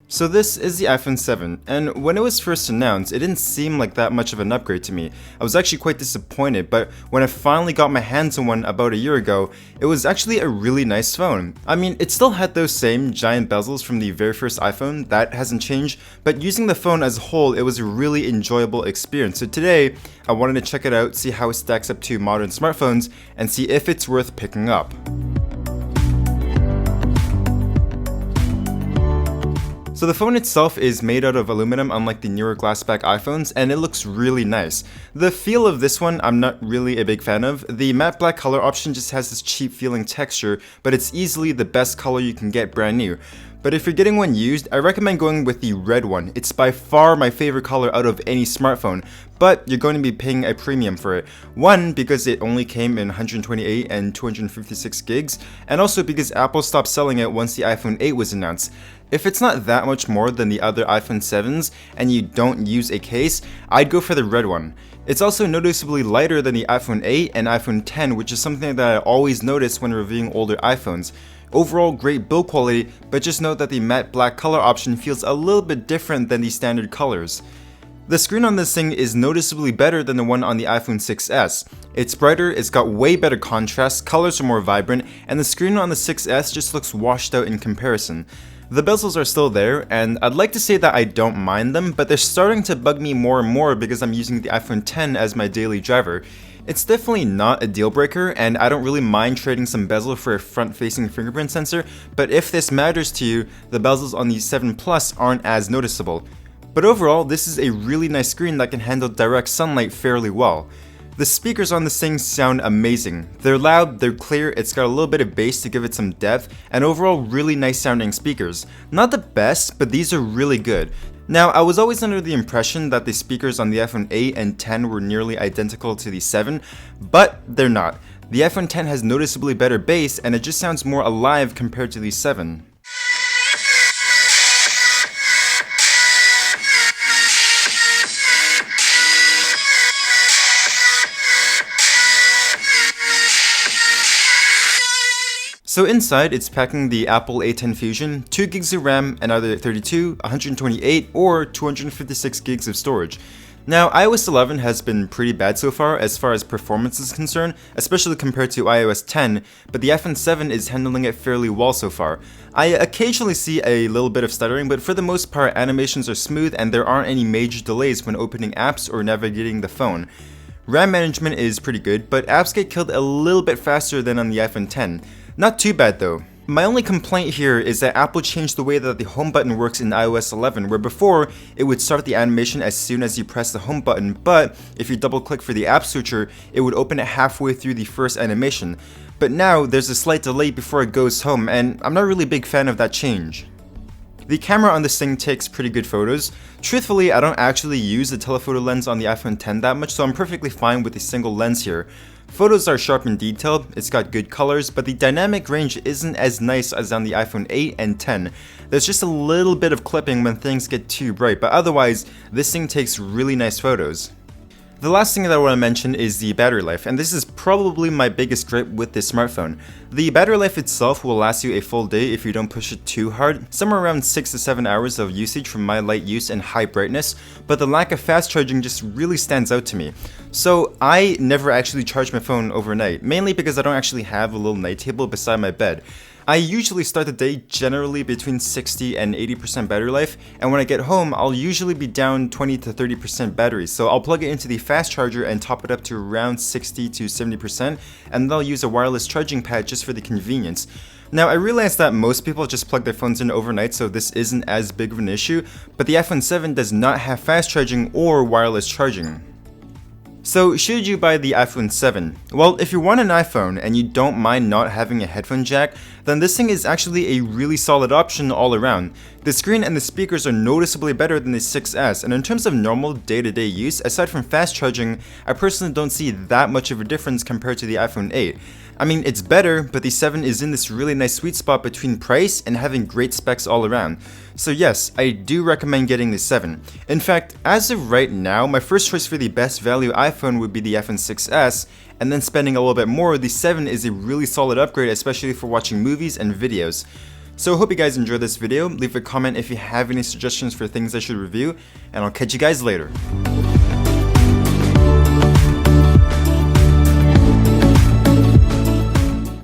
So this is the iPhone 7, and when it was first announced, it didn't seem like that much of an upgrade to me. I was actually quite disappointed, but when I finally got my hands on one about a year ago, it was actually a really nice phone. I mean, it still had those same giant bezels from the very first iPhone, that hasn't changed, but using the phone as a whole, it was a really enjoyable experience. So today, I wanted to check it out, see how it stacks up to modern smartphones, and see if it's worth picking up. So the phone itself is made out of aluminum, unlike the newer glassback iPhones, and it looks really nice. The feel of this one I'm not really a big fan of. The matte black color option just has this cheap feeling texture, but it's easily the best color you can get brand new. But if you're getting one used, I recommend going with the red one. It's by far my favorite color out of any smartphone, but you're going to be paying a premium for it. One, because it only came in 128 and 256 gigs, and also because Apple stopped selling it once the iPhone 8 was announced. If it's not that much more than the other iPhone 7s and you don't use a case, I'd go for the red one. It's also noticeably lighter than the iPhone 8 and iPhone 10, which is something that I always notice when reviewing older iPhones. Overall, great build quality, but just note that the matte black color option feels a little bit different than the standard colors. The screen on this thing is noticeably better than the one on the iPhone 6s. It's brighter, it's got way better contrast, colors are more vibrant, and the screen on the 6s just looks washed out in comparison. The bezels are still there, and I'd like to say that I don't mind them, but they're starting to bug me more and more because I'm using the iPhone 10 as my daily driver. It's definitely not a deal breaker, and I don't really mind trading some bezel for a front-facing fingerprint sensor, but if this matters to you, the bezels on the 7 Plus aren't as noticeable. But overall, this is a really nice screen that can handle direct sunlight fairly well. The speakers on this thing sound amazing. They're loud, they're clear, it's got a little bit of bass to give it some depth, and overall really nice sounding speakers. Not the best, but these are really good. Now, I was always under the impression that the speakers on the iPhone 8 and 10 were nearly identical to the 7, but they're not. The iPhone 10 has noticeably better bass, and it just sounds more alive compared to the 7. So inside, it's packing the Apple A10 Fusion, 2 gigs of RAM, and either 32, 128, or 256 gigs of storage. Now, iOS 11 has been pretty bad so far as performance is concerned, especially compared to iOS 10, but the iPhone 7 is handling it fairly well so far. I occasionally see a little bit of stuttering, but for the most part, animations are smooth and there aren't any major delays when opening apps or navigating the phone. RAM management is pretty good, but apps get killed a little bit faster than on the iPhone 10. Not too bad though. My only complaint here is that Apple changed the way that the home button works in iOS 11, where before it would start the animation as soon as you press the home button, but if you double click for the app switcher, it would open it halfway through the first animation. But now there's a slight delay before it goes home, and I'm not really a big fan of that change. The camera on this thing takes pretty good photos. Truthfully, I don't actually use the telephoto lens on the iPhone 10 that much, so I'm perfectly fine with a single lens here. Photos are sharp and detailed, it's got good colors, but the dynamic range isn't as nice as on the iPhone 8 and 10. There's just a little bit of clipping when things get too bright, but otherwise, this thing takes really nice photos. The last thing that I want to mention is the battery life, and this is probably my biggest gripe with this smartphone. The battery life itself will last you a full day if you don't push it too hard, somewhere around 6 to 7 hours of usage from my light use and high brightness, but the lack of fast charging just really stands out to me. So I never actually charge my phone overnight, mainly because I don't actually have a little night table beside my bed. I usually start the day generally between 60 and 80% battery life, and when I get home, I'll usually be down 20 to 30% battery, so I'll plug it into the fast charger and top it up to around 60 to 70%, and then I'll use a wireless charging pad just for the convenience. Now, I realize that most people just plug their phones in overnight, so this isn't as big of an issue, but the iPhone 7 does not have fast charging or wireless charging. So should you buy the iPhone 7? Well, if you want an iPhone and you don't mind not having a headphone jack, then this thing is actually a really solid option all around. The screen and the speakers are noticeably better than the 6s, and in terms of normal day-to-day use, aside from fast charging, I personally don't see that much of a difference compared to the iPhone 8. I mean, it's better, but the 7 is in this really nice sweet spot between price and having great specs all around. So yes, I do recommend getting the 7. In fact, as of right now, my first choice for the best value iPhone would be the iPhone 6s, and then spending a little bit more, the 7 is a really solid upgrade, especially for watching movies and videos. So I hope you guys enjoyed this video. Leave a comment if you have any suggestions for things I should review, and I'll catch you guys later.